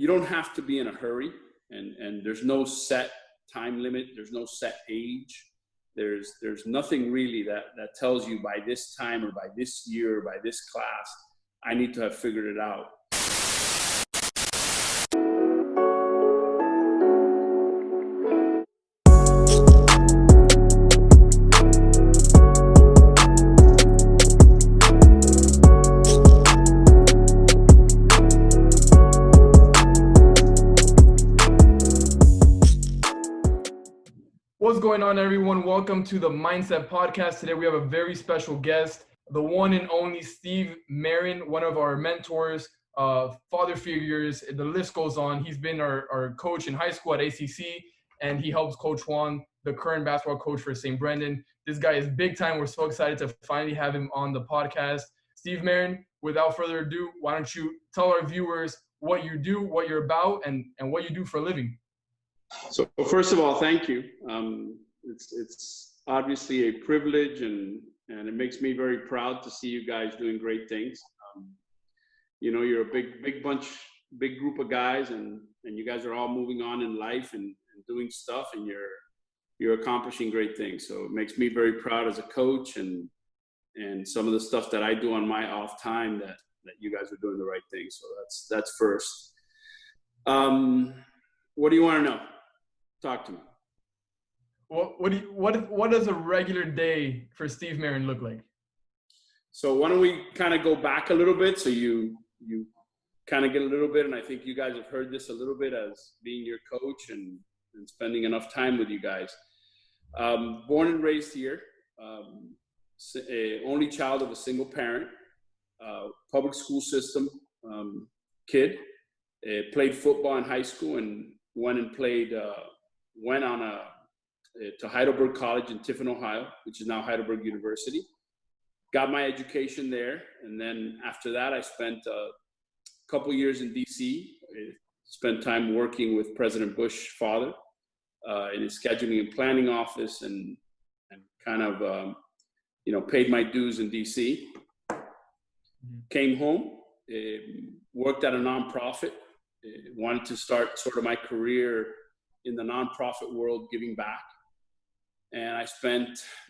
you don't have to be in a hurry, and there's no set time limit. There's no set age. There's nothing really that tells you by this time or by this year or by this class, I need to have figured it out. What's going on, everyone? Welcome to the Mindset Podcast. Today we have a very special guest, the one and only Steve Marin, one of our mentors, father figures. The list goes on. He's been our coach in high school at ACC, and he helps Coach Juan, the current basketball coach for St. Brendan. This guy is big time. We're so excited to finally have him on the podcast. Steve Marin, without further ado, why don't you tell our viewers what you do, what you're about, and what you do for a living? So first of all, thank you. It's obviously a privilege, and it makes me very proud to see you guys doing great things. You're a big bunch, big group of guys, and you guys are all moving on in life and doing stuff, and you're accomplishing great things. So it makes me very proud as a coach, and some of the stuff that I do on my off time that you guys are doing the right thing. So that's first. What do you want to know? Talk to me. What does a regular day for Steve Marin look like? So why don't we kind of go back a little bit, so you kind of get a little bit, and I think you guys have heard this a little bit as being your coach and spending enough time with you guys. Born and raised here, only child of a single parent, public school system kid. Played football in high school and went to Heidelberg College in Tiffin, Ohio, which is now Heidelberg University. Got my education there, and then after that, I spent a couple years in D.C. Spent time working with President Bush's father in his scheduling and planning office, and kind of paid my dues in D.C. Came home, worked at a nonprofit. Wanted to start sort of my career in the nonprofit world, giving back. And I spent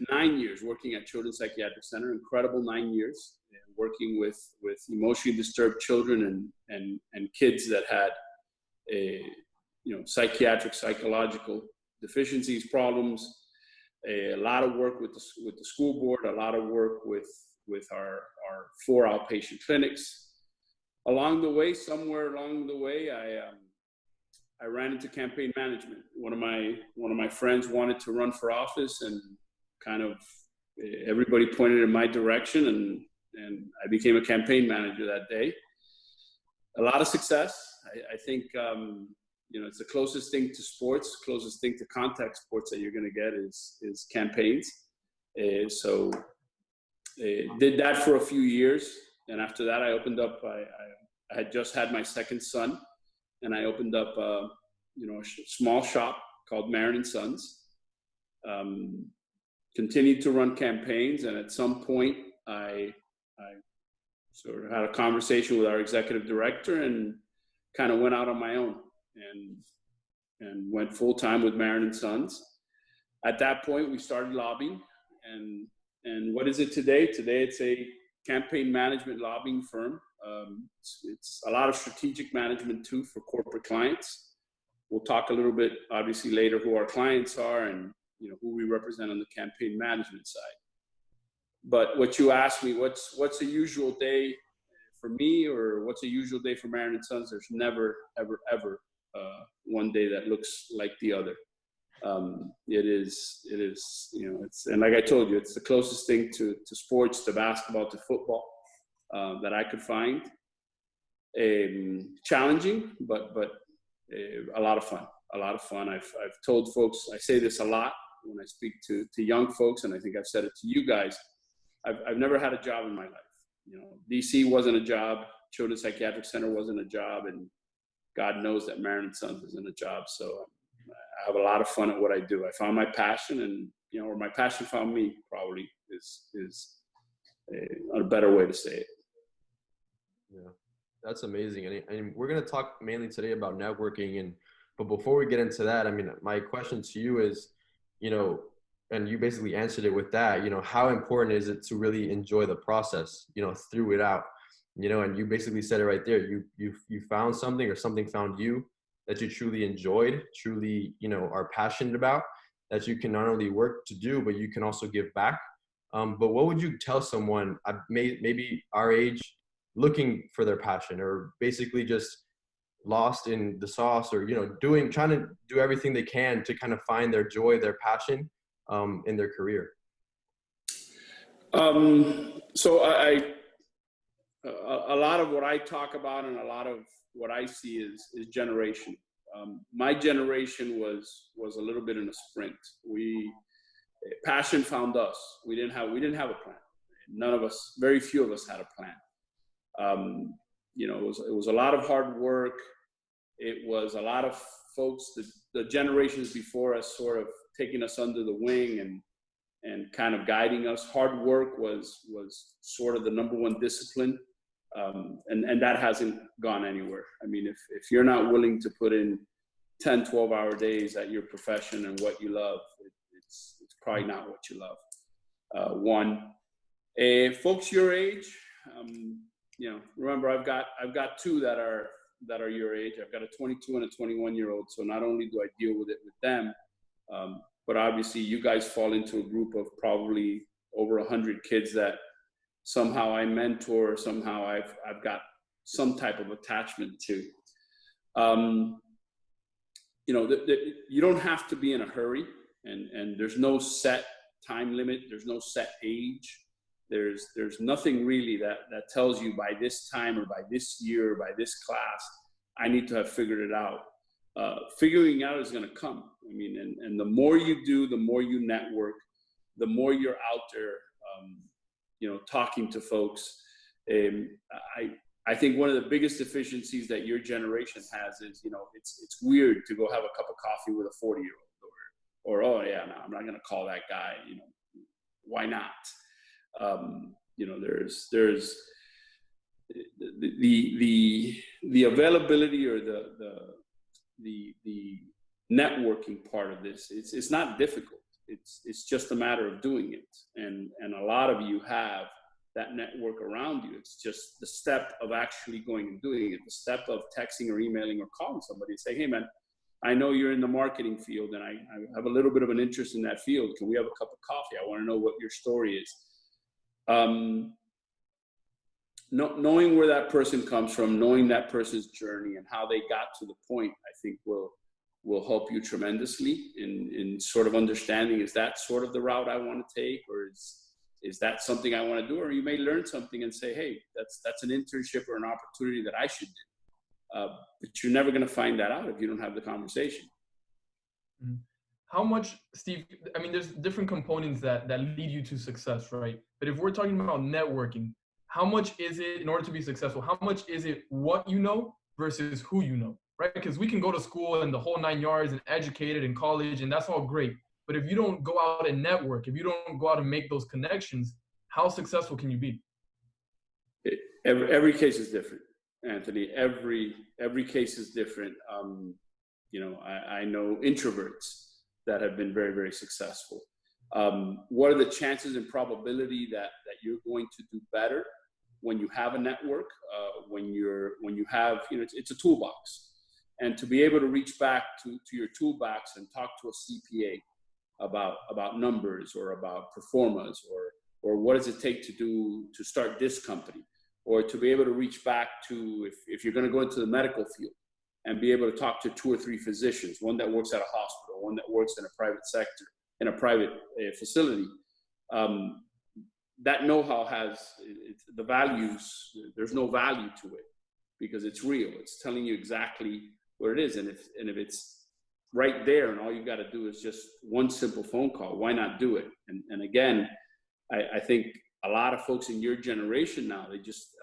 9 years working at Children's Psychiatric Center, incredible 9 years, working with emotionally disturbed children and kids that had psychiatric, psychological deficiencies, problems. A lot of work with the school board, a lot of work with our 4 outpatient clinics. Somewhere along the way, I ran into campaign management. One of my friends wanted to run for office, and kind of everybody pointed in my direction, and I became a campaign manager that day. A lot of success. I think it's the closest thing to sports, closest thing to contact sports that you're going to get is campaigns. So did that for a few years. And after that, I opened up, I had just had my second son, and I opened up, a small shop called Marin and Sons. Continued to run campaigns, and at some point, I sort of had a conversation with our executive director and kind of went out on my own and went full time with Marin and Sons. At that point, we started lobbying, and what is it today? Today, it's a campaign management lobbying firm. It's a lot of strategic management too for corporate clients. We'll talk a little bit, obviously, later who our clients are and who we represent on the campaign management side. But what you asked me, what's a usual day for me, or what's a usual day for Marin and Sons? There's never, ever one day that looks like the other. It is, and like I told you, it's the closest thing to sports, to basketball, to football that I could find. Challenging, but a lot of fun. I've told folks, I say this a lot when I speak to young folks, and I think I've said it to you guys. I've never had a job in my life. DC wasn't a job, Children's Psychiatric Center wasn't a job, and God knows that Marin and Sons isn't a job. So I have a lot of fun at what I do. I found my passion, and or my passion found me, probably is a better way to say it. Yeah. That's amazing. And we're going to talk mainly today about networking. But before we get into that, I mean, my question to you is, you know, and you basically answered it with that, how important is it to really enjoy the process, through it out, and you basically said it right there. You found something, or something found you, that you truly enjoyed, truly, are passionate about, that you can not only work to do, but you can also give back. But what would you tell someone, maybe our age, looking for their passion, or basically just lost in the sauce, or trying to do everything they can to kind of find their joy, their passion, in their career? So a lot of what I talk about and a lot of what I see is generation. My generation was a little bit in a sprint. Passion found us. We didn't have a plan. None of us, very few of us had a plan. It was a lot of hard work. It was a lot of folks, the generations before us, sort of taking us under the wing and kind of guiding us. Hard work was sort of the number one discipline. And that hasn't gone anywhere. I mean, if you're not willing to put in 10, 12-hour days at your profession and what you love, it's probably not what you love. Folks your age, remember I've got two that are your age. I've got a 22 and a 21-year-old. So not only do I deal with it with them, but obviously you guys fall into a group of probably over 100 kids that somehow I mentor, somehow I've got some type of attachment to. You don't have to be in a hurry, and there's no set time limit. There's no set age. There's nothing really that tells you by this time or by this year or by this class, I need to have figured it out. Figuring out is going to come. I mean, and the more you do, the more you network, the more you're out there, talking to folks. I think one of the biggest deficiencies that your generation has is, it's weird to go have a cup of coffee with a 40-year-old, or oh yeah, no, I'm not going to call that guy. Why not? There's the availability or the networking part of this. It's not difficult. It's just a matter of doing it. And a lot of you have that network around you. It's just the step of actually going and doing it, the step of texting or emailing or calling somebody and say, hey man, I know you're in the marketing field and I have a little bit of an interest in that field. Can we have a cup of coffee? I want to know what your story is. Knowing where that person comes from, knowing that person's journey and how they got to the point, I think will help you tremendously in sort of understanding, is that sort of the route I want to take, or is that something I want to do? Or you may learn something and say, hey, that's an internship or an opportunity that I should do. But you're never going to find that out if you don't have the conversation. How much, Steve, I mean, there's different components that lead you to success, right? But if we're talking about networking, how much is it, in order to be successful, how much is it what you know versus who you know, right? Because we can go to school and the whole 9 yards and educated in college, and that's all great. But if you don't go out and network, if you don't go out and make those connections, how successful can you be? Every case is different, Anthony. Every case is different. I know introverts that have been very, very successful. What are the chances and probability that you're going to do better when you have a network, when you have, it's a toolbox. And to be able to reach back to your toolbox and talk to a CPA about numbers or about performance or what does it take to start this company, or to be able to reach back to, if you're going to go into the medical field and be able to talk to 2 or 3 physicians, one that works at a hospital, one that works in a private sector, in a private facility, that know-how has the values. There's no value to it because it's real. It's telling you exactly what it is. And if it's right there and all you've got to do is just one simple phone call, why not do it? And again, I think a lot of folks in your generation now, they just,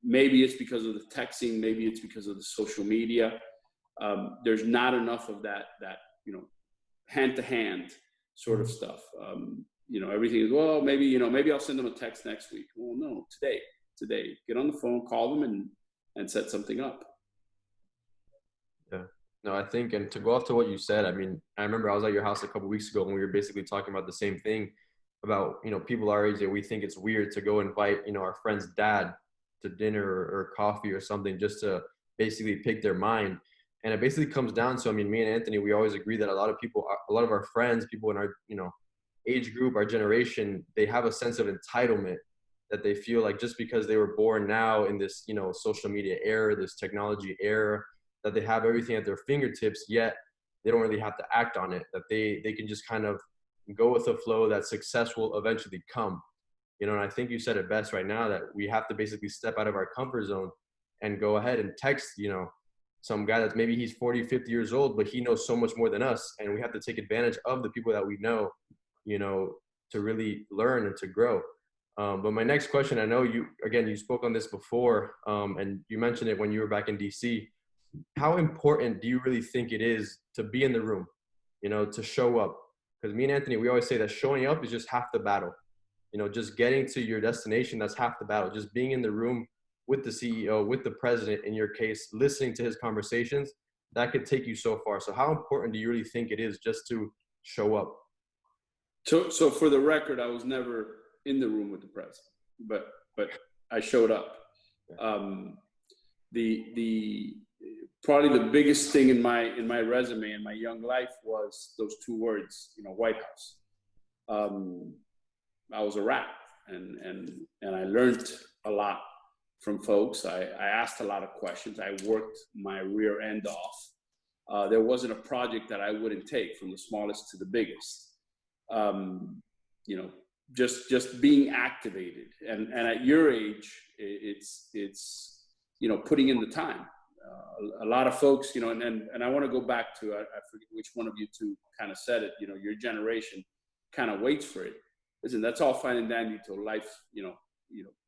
maybe it's because of the texting, maybe it's because of the social media. There's not enough of that hand-to-hand sort of stuff. Everything is, well, maybe I'll send them a text next week. Well, no, today. today. Get on the phone, call them, and set something up. Yeah. No, I think, and to go off to what you said, I mean, I remember I was at your house a couple of weeks ago when we were basically talking about the same thing about, people our age that we think it's weird to go invite, our friend's dad to dinner or coffee or something just to basically pick their mind. And it basically comes down to, I mean, me and Anthony, we always agree that a lot of our friends, people in our, age group, our generation, they have a sense of entitlement that they feel like just because they were born now in this, social media era, this technology era, that they have everything at their fingertips, yet they don't really have to act on it, that they can just kind of go with the flow, that success will eventually come. And I think you said it best right now, that we have to basically step out of our comfort zone and go ahead and text, some guy that's maybe he's 40, 50 years old, but he knows so much more than us. And we have to take advantage of the people that we know, to really learn and to grow. But my next question, I know you spoke on this before, and you mentioned it when you were back in DC. How important do you really think it is to be in the room, to show up? Because me and Anthony, we always say that showing up is just half the battle. Just getting to your destination, that's half the battle. Just being in the room with the CEO, with the president, in your case, listening to his conversations, that could take you so far. So how important do you really think it is just to show up? So for the record, I was never in the room with the president, but I showed up. The probably the biggest thing in my resume in my young life was those two words, White House. I was a rat, and I learned a lot from folks. I asked a lot of questions. I worked my rear end off. There wasn't a project that I wouldn't take, from the smallest to the biggest. Just being activated, and at your age, it's putting in the time. A lot of folks, and I want to go back to, I forget which one of you two kind of said it. Your generation kind of waits for it. Listen, that's all fine and dandy till life,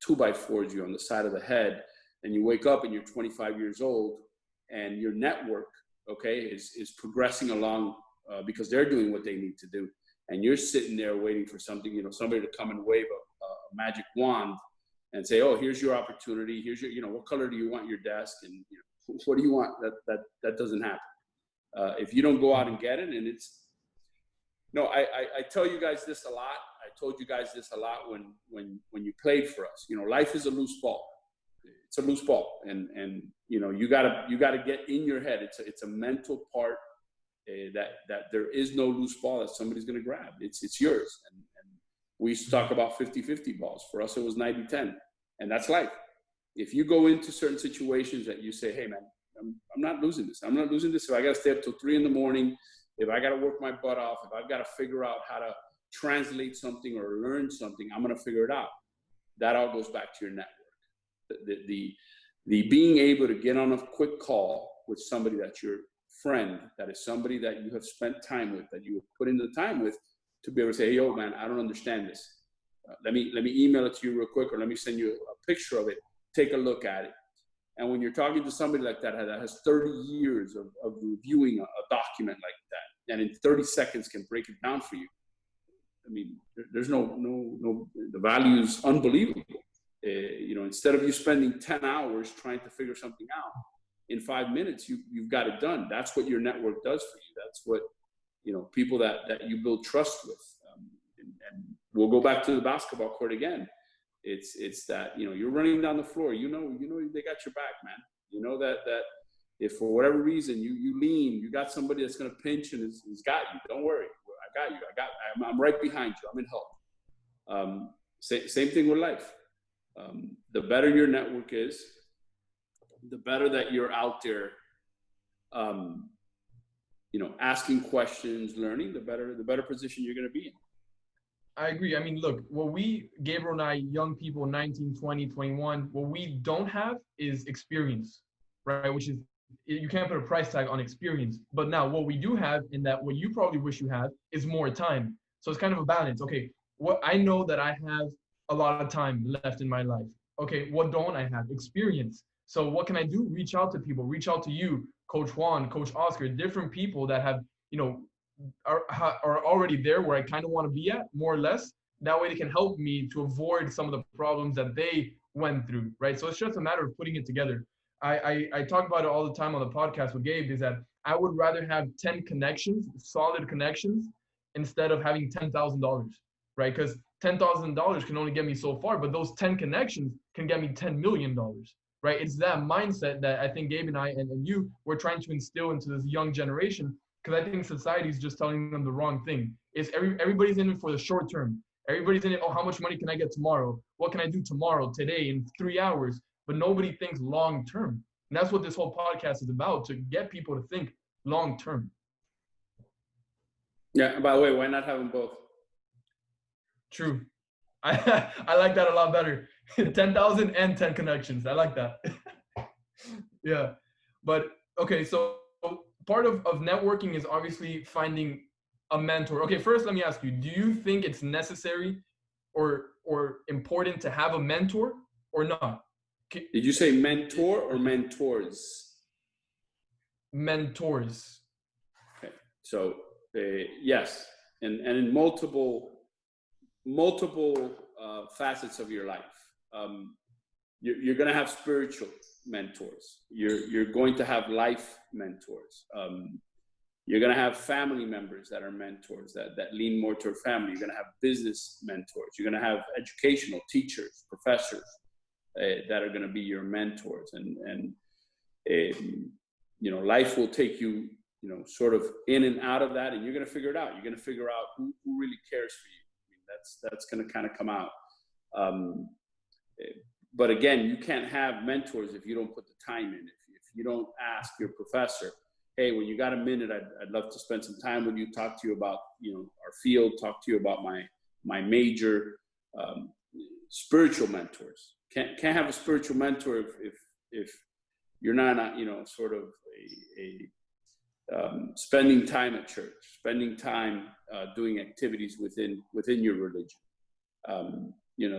2x4s you on the side of the head, and you wake up and you're 25 years old, and your network, is progressing along because they're doing what they need to do. And you're sitting there waiting for something, somebody to come and wave a magic wand and say, oh, here's your opportunity. Here's your, what color do you want your desk? And what do you want? That doesn't happen. If you don't go out and get it, and I tell you guys this a lot. I told you guys this a lot when you played for us. Life is a loose ball. It's a loose ball, and you gotta get in your head. It's a mental part. That there is no loose ball that somebody's going to grab. It's yours. And we used to talk about 50-50 balls. For us, it was 90-10. And that's life. If you go into certain situations that you say, hey, man, I'm not losing this. I'm not losing this. If I got to stay up till 3 a.m, if I got to work my butt off, if I've got to figure out how to translate something or learn something, I'm going to figure it out. That all goes back to your network. The being able to get on a quick call with somebody that's your friend, that is somebody that you have spent time with, that you have put in the time with, to be able to say, hey, yo, man, I don't understand this. Let me email it to you real quick, or let me send you a picture of it. Take a look at it. And when you're talking to somebody like that has 30 years of reviewing a document like that, and in 30 seconds can break it down for you, I mean, there's no the value is unbelievable. Instead of you spending 10 hours trying to figure something out, in 5 minutes, you've got it done. That's what your network does for you. That's what, people that you build trust with. And we'll go back to the basketball court again. It's that, you're running down the floor, they got your back, man. That if for whatever reason you lean, you got somebody that's going to pinch and has got you. Don't worry. I got you. I'm right behind you. I'm in help. Same thing with life. The better your network is, the better that you're out there, asking questions, learning, the better position you're going to be in. I agree. I mean, look, Gabriel and I, young people, 19, 20, 21, what we don't have is experience, right? Which is, you can't put a price tag on experience. But now what we do have, in that what you probably wish you had, is more time. So it's kind of a balance. Okay, what I know that I have a lot of time left in my life. Okay, what don't I have? Experience. So what can I do? Reach out to people, reach out to you, Coach Juan, Coach Oscar, different people that have, are already there where I kind of want to be at, more or less. That way they can help me to avoid some of the problems that they went through, right? So it's just a matter of putting it together. I talk about it all the time on the podcast with Gabe, is that I would rather have 10 connections, solid connections, instead of having $10,000, right? Because $10,000 can only get me so far, but those 10 connections can get me $10 million, right? It's that mindset that I think Gabe and I and you were trying to instill into this young generation, because I think society is just telling them the wrong thing. It's everybody's in it for the short term. Everybody's in it, oh, how much money can I get tomorrow? What can I do tomorrow, today, in 3 hours? But nobody thinks long term. And that's what this whole podcast is about, to get people to think long term. Yeah, by the way, why not have them both? True. I like that a lot better. 10,000 and 10 connections. I like that. Yeah. But okay, so part of networking is obviously finding a mentor. Okay, first let me ask you, do you think it's necessary or important to have a mentor or not? Did you say mentor or mentors? Mentors. Okay, so yes, and in multiple facets of your life. You're going to have spiritual mentors. You're going to have life mentors. You're going to have family members that are mentors that lean more toward family. You're going to have business mentors. You're going to have educational teachers, professors that are going to be your mentors. And life will take you, sort of in and out of that, and you're going to figure it out. You're going to figure out who really cares for you. I mean, that's going to kind of come out. But again, you can't have mentors if you don't put the time in. If you don't ask your professor, hey, when you got a minute, I'd love to spend some time with you, talk to you about, our field, talk to you about my major. Spiritual mentors. Can't have a spiritual mentor if you're not, sort of spending time at church, spending time doing activities within your religion.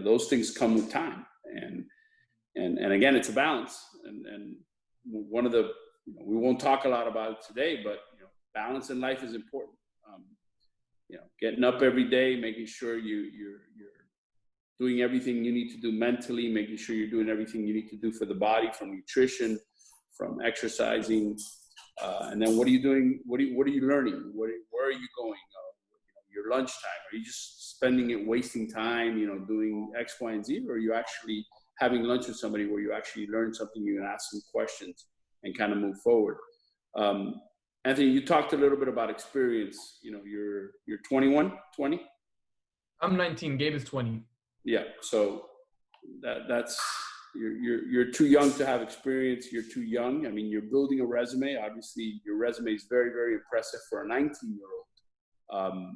Those things come with time, and again, it's a balance. And one of the, we won't talk a lot about it today, but balance in life is important. Getting up every day, making sure you're doing everything you need to do mentally, making sure you're doing everything you need to do for the body, from nutrition, from exercising, and then what are you doing? What are you learning? Where are you going? Your lunchtime? Are you just spending it, wasting time, doing X, Y, and Z, or are you actually having lunch with somebody where you actually learn something, you can ask some questions and kind of move forward? Anthony, you talked a little bit about experience. You're 21, 20? I'm 19. Gabe is 20. Yeah, so that's you're too young to have experience. You're too young. I mean, you're building a resume. Obviously, your resume is very, very impressive for a 19-year-old.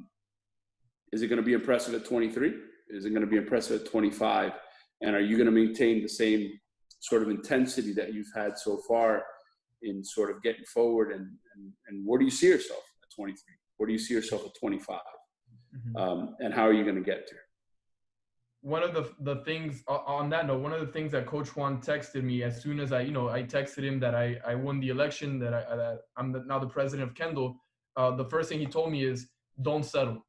Is it going to be impressive at 23? Is it going to be impressive at 25? And are you going to maintain the same sort of intensity that you've had so far in sort of getting forward? And where do you see yourself at 23? Where do you see yourself at 25? Mm-hmm. And how are you going to get there? One of the things on that note, one of the things that Coach Juan texted me as soon as I texted him that I won the election, that I'm now the president of Kendall. The first thing he told me is, don't settle,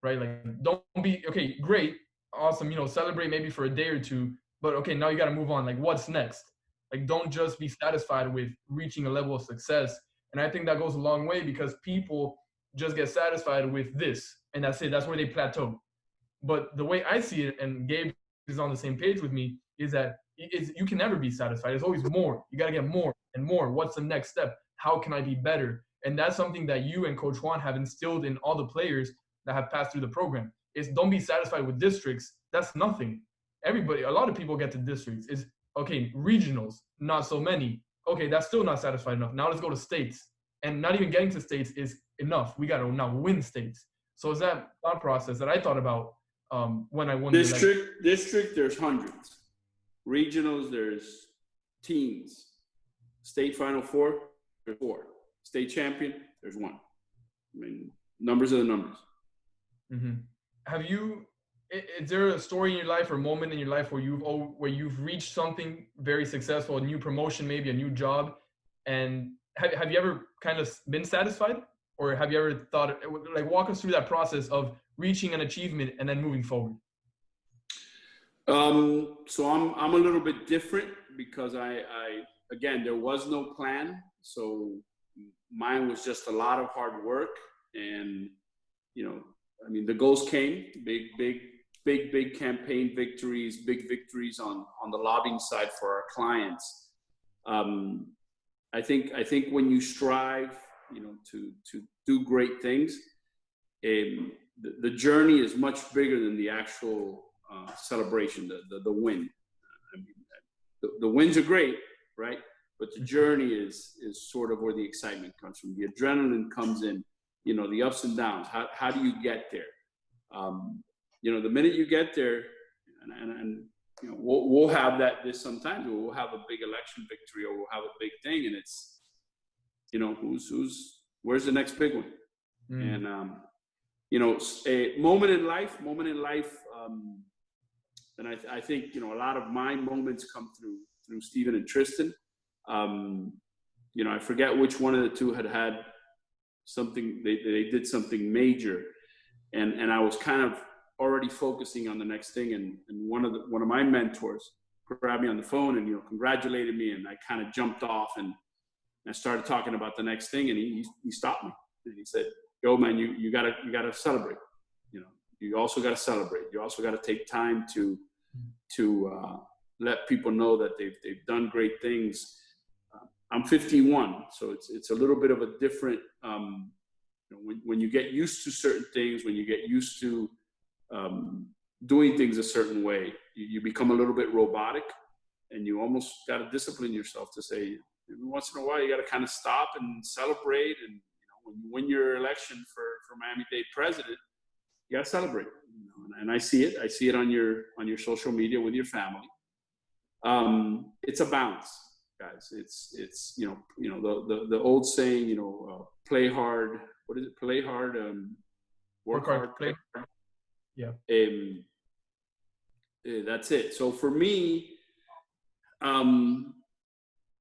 right? Like, don't be, okay, great, awesome, celebrate maybe for a day or two, but okay, now you got to move on. Like, what's next? Like, don't just be satisfied with reaching a level of success. And I think that goes a long way, because people just get satisfied with this, and that's it. That's where they plateau. But the way I see it, and Gabe is on the same page with me, is that you can never be satisfied. There's always more. You got to get more and more. What's the next step? How can I be better? And that's something that you and Coach Juan have instilled in all the players that have passed through the program. Is don't be satisfied with districts. That's nothing. A lot of people get to districts. Is okay, regionals, not so many. Okay, that's still not satisfied enough. Now let's go to states. And not even getting to states is enough. We got to now win states. So it's that thought process that I thought about when I won district, there's hundreds. Regionals, there's teams. State Final Four, there's 4. State champion, there's 1. I mean, numbers are the numbers. Mm-hmm. Is there a story in your life or moment in your life where you've reached something very successful, a new promotion, maybe a new job, and have you ever kind of been satisfied? Or have you ever thought, like, walk us through that process of reaching an achievement and then moving forward? So I'm a little bit different because again, there was no plan. So mine was just a lot of hard work, and I mean, the goals came, big campaign victories, big victories on the lobbying side for our clients. I think when you strive, to do great things, the journey is much bigger than the actual celebration, the win. I mean, the wins are great, right? But the journey is sort of where the excitement comes from. The adrenaline comes in, the ups and downs. How do you get there? The minute you get there, and we'll have this sometimes. We'll have a big election victory, or we'll have a big thing, and it's, where's the next big one? And a moment in life, and I think a lot of my moments come through Steven and Tristan. I forget which one of the two had something, they did something major, and I was kind of already focusing on the next thing, and one of my mentors grabbed me on the phone and congratulated me, and I kind of jumped off and I started talking about the next thing, and he stopped me and he said, "Yo, man, you gotta celebrate. You also gotta celebrate. You also gotta take time to let people know that they've done great things." I'm 51, so it's a little bit of a different. When you get used to certain things, when you get used to doing things a certain way, you become a little bit robotic, and you almost got to discipline yourself to say, every once in a while, you got to kind of stop and celebrate. And when you win your election for Miami-Dade president, you got to celebrate. And I see it on your social media with your family. It's a balance, guys. It's the old saying, play hard. What is it? Play hard. Work hard. Play hard. Yeah. That's it. So for me,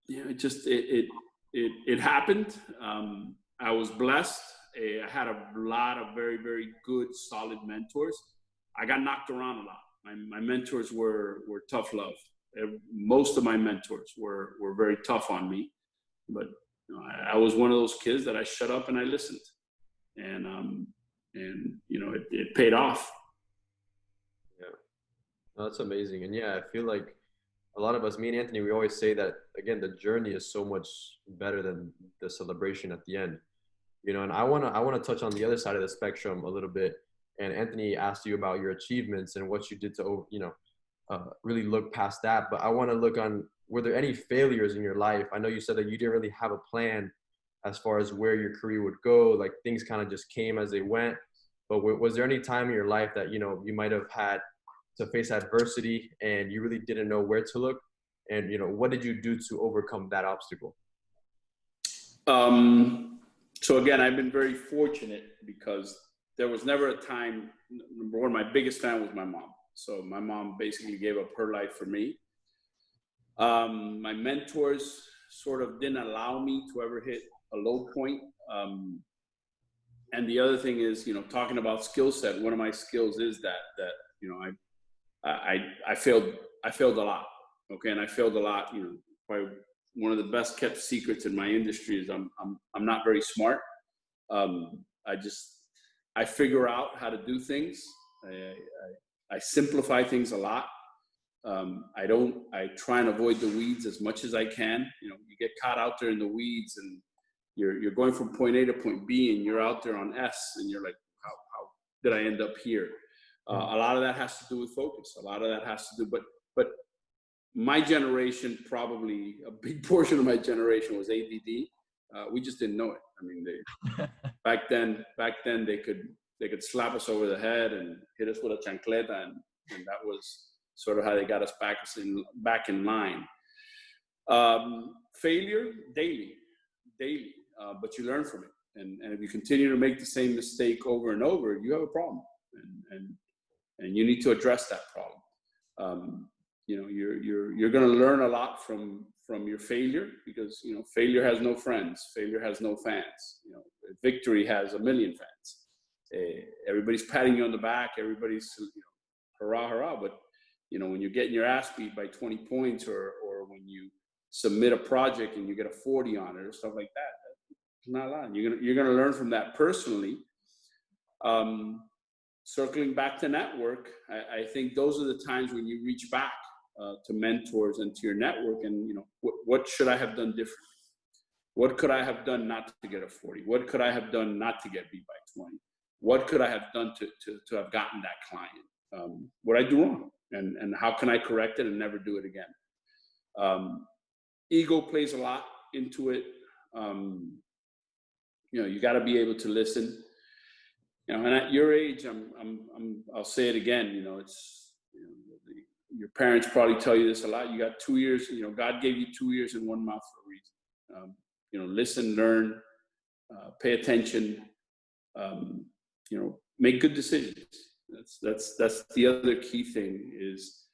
it happened. I was blessed. I had a lot of very, very good, solid mentors. I got knocked around a lot. My mentors were tough love. Most of my mentors were very tough on me, but I was one of those kids that I shut up and I listened, and it paid off. Yeah, no, that's amazing. And yeah, I feel like a lot of us, me and Anthony, we always say that, again, the journey is so much better than the celebration at the end. And I want to touch on the other side of the spectrum a little bit. And Anthony asked you about your achievements and what you did to, really look past that. But I want to look on, were there any failures in your life? I know you said that you didn't really have a plan as far as where your career would go. Like, things kind of just came as they went. But was there any time in your life that, you might have had to face adversity and you really didn't know where to look? And, what did you do to overcome that obstacle? So again, I've been very fortunate because there was never a time. Number one, my biggest fan was my mom. So my mom basically gave up her life for me. My mentors sort of didn't allow me to ever hit a low point. And the other thing is, talking about skill set, one of my skills is that I failed a lot. Okay. And I failed a lot, probably one of the best kept secrets in my industry is I'm not very smart. I figure out how to do things. I simplify things a lot. I try and avoid the weeds as much as I can. You get caught out there in the weeds and you're going from point A to point B and you're out there on S and you're like, how did I end up here? A lot of that has to do with focus. A lot of that has to do, but my generation, probably a big portion of my generation was ADD. We just didn't know it. I mean, back then they could slap us over the head and hit us with a chancleta, and that was sort of how they got us back in line. Failure daily, but you learn from it. And if you continue to make the same mistake over and over, you have a problem, and you need to address that problem. You're going to learn a lot from your failure because failure has no friends, failure has no fans. Victory has a million fans. Everybody's patting you on the back, everybody's hurrah hurrah, but when you're getting your ass beat by 20 points, or when you submit a project and you get a 40 on it or stuff like that. It's not a lot. You're gonna learn from that personally. Circling back to network, I think those are the times when you reach back to mentors and to your network, and what should I have done differently? What could I have done not to get a 40? What could I have done not to get beat by 20? What could I have done to have gotten that client? What I do wrong, and how can I correct it and never do it again? Ego plays a lot into it. You got to be able to listen. And at your age, I'll say it again. Your parents probably tell you this a lot. You got 2 years. God gave you 2 years and 1 mouth for a reason. Listen, learn, pay attention. Make good decisions. That's the other key thing is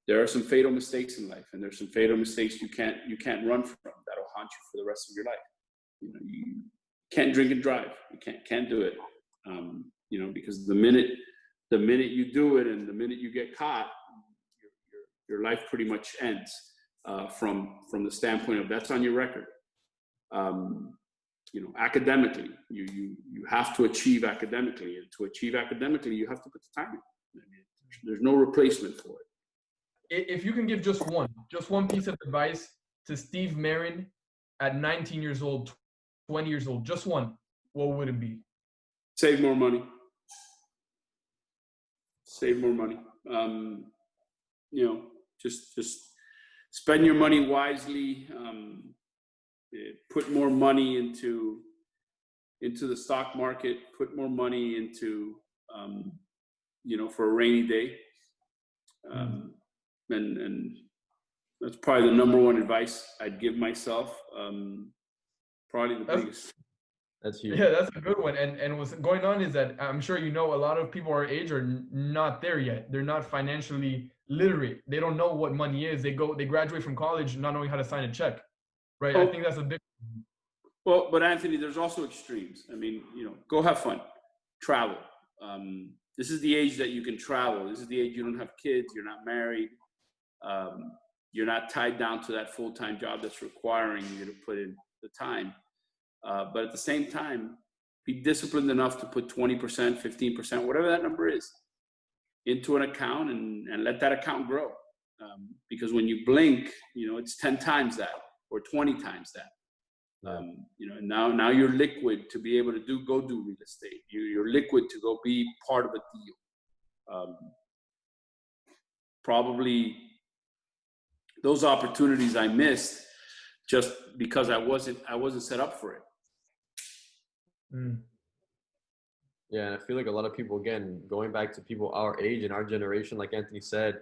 there are some fatal mistakes in life, and there's some fatal mistakes you can't run from. That'll haunt you for the rest of your life. You can't drink and drive. You can't do it. Because the minute you do it and the minute you get caught, your life pretty much ends from the standpoint of that's on your record. Academically, you have to achieve academically, and to achieve academically, you have to put the time in. There's no replacement for it. If you can give just one piece of advice to Steve Marin at 19 years old, 20 years old, just one, what would it be? Save more money. Save more money. Just spend your money wisely. Put more money into the stock market. Put more money into for a rainy day. And that's probably the number one advice I'd give myself. Probably the biggest. That's huge. Yeah, that's a good one. And what's going on is that I'm sure a lot of people our age are not there yet. They're not financially literate. They don't know what money is. They graduate from college not knowing how to sign a check, right? I think that's a big. Well, but Anthony, there's also extremes. Go have fun, travel. This is the age that you can travel. This is the age you don't have kids. You're not married. You're not tied down to that full-time job that's requiring you to put in the time. But at the same time, be disciplined enough to put 20%, 15%, whatever that number is, into an account and let that account grow. Because when you blink, it's 10 times that or 20 times that. And now you're liquid to be able to go do real estate. You're liquid to go be part of a deal. Probably those opportunities I missed just because I wasn't set up for it. Yeah, and I feel like a lot of people, again, going back to people our age and our generation, like Anthony said,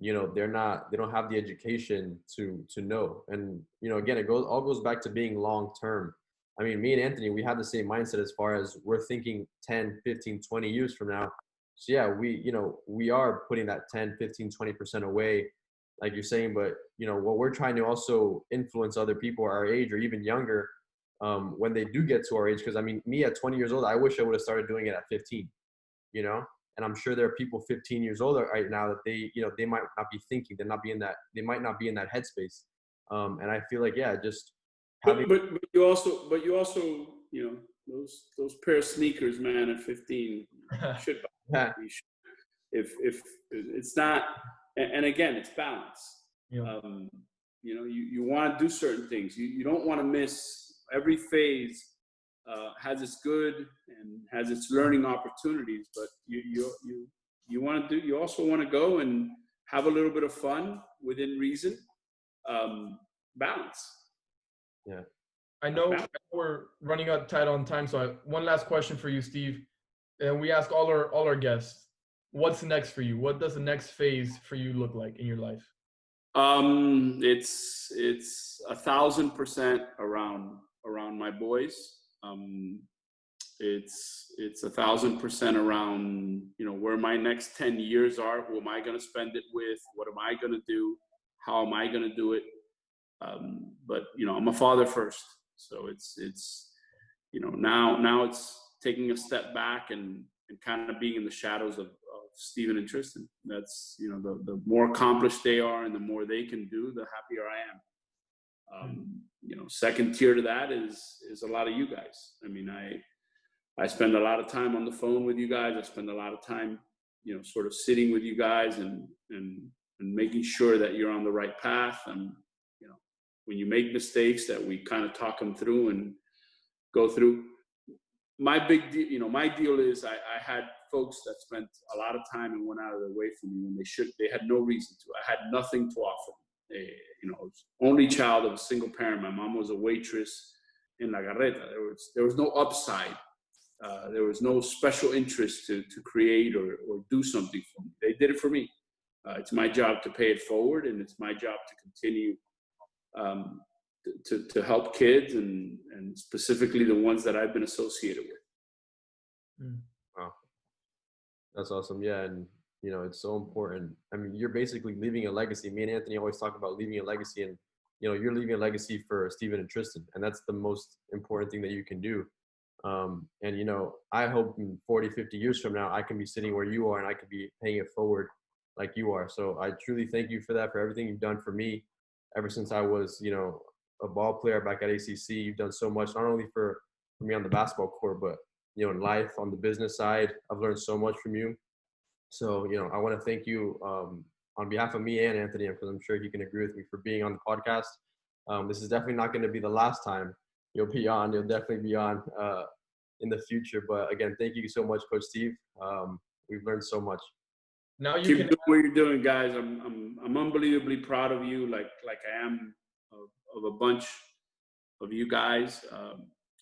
they don't have the education to know. And, again, it all goes back to being long-term. I mean, me and Anthony, we have the same mindset as far as we're thinking 10, 15, 20 years from now. So yeah, we are putting that 10, 15, 20% away, like you're saying, but what we're trying to also influence other people our age or even younger, when they do get to our age. Because me at 20 years old, I wish I would have started doing it at 15, and I'm sure there are people 15 years old right now that they might not be thinking, they might not be in that headspace. And I feel like, yeah, just having. But you also, those pair of sneakers, man, at 15 should buy. If it's not, and again, it's balance. Yeah. You want to do certain things. You don't want to miss. Every phase has its good and has its learning opportunities, but you also want to go and have a little bit of fun within reason. Balance. Yeah. I know we're running out tight on time, so one last question for you, Steve. And we ask all our guests, what's next for you? What does the next phase for you look like in your life? It's 1,000% around my boys. It's 1,000% around, where my next 10 years are. Who am I going to spend it with? What am I going to do? How am I going to do it? But I'm a father first. So it's now it's taking a step back and kind of being in the shadows of Steven and Tristan. That's, you know, the more accomplished they are and the more they can do, the happier I am. You know, second tier to that is a lot of you guys. I mean, I spend a lot of time on the phone with you guys. I spend a lot of time, you know, sort of sitting with you guys and making sure that you're on the right path. And, you know, when you make mistakes, that we kind of talk them through and go through. My big deal, you know, my deal is I had folks that spent a lot of time and went out of their way for me when they had no reason to. I had nothing to offer them. You know, I was only child of a single parent. My mom was a waitress in La Garreta. There was no upside. There was no special interest to create or do something for me. They did it for me. It's my job to pay it forward, and it's my job to continue to help kids and specifically the ones that I've been associated with. Wow, that's awesome. Yeah, and you know, it's so important. I mean, you're basically leaving a legacy. Me and Anthony always talk about leaving a legacy, and you know, you're leaving a legacy for Steven and Tristan, and that's the most important thing that you can do. And you know, I hope in 40, 50 years from now, I can be sitting where you are and I can be paying it forward like you are. So I truly thank you for that, for everything you've done for me ever since I was, you know, a ball player back at ACC. You've done so much, not only for me on the basketball court, but, you know, in life, on the business side. I've learned so much from you. So, you know, I want to thank you on behalf of me and Anthony, because I'm sure he can agree with me, for being on the podcast. This is definitely not going to be the last time you'll be on. You'll definitely be on in the future. But again, thank you so much, Coach Steve. We've learned so much. Now you Keep can doing what you're doing, guys. I'm unbelievably proud of you, like I am of a bunch of you guys.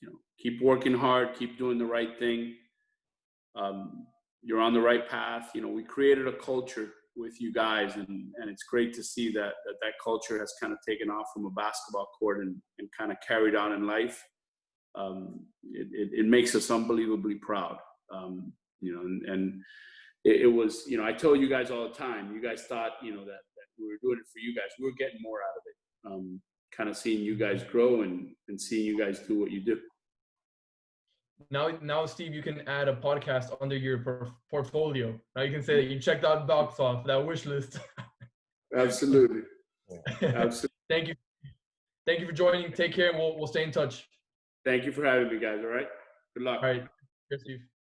You know, keep working hard, keep doing the right thing. You're on the right path. You know, we created a culture with you guys, and it's great to see that culture has kind of taken off from a basketball court and kind of carried on in life. It makes us unbelievably proud. You know, and it was, you know, I told you guys all the time, you guys thought, you know, that we were doing it for you guys. We were getting more out of it. Kind of seeing you guys grow and seeing you guys do what you do. Now, Steve, you can add a podcast under your portfolio. Now you can say that you checked out box off that wish list. Absolutely. Absolutely. Thank you for joining. Take care, and we'll stay in touch. Thank you for having me, guys. All right. Good luck. All right. Cheers, Steve.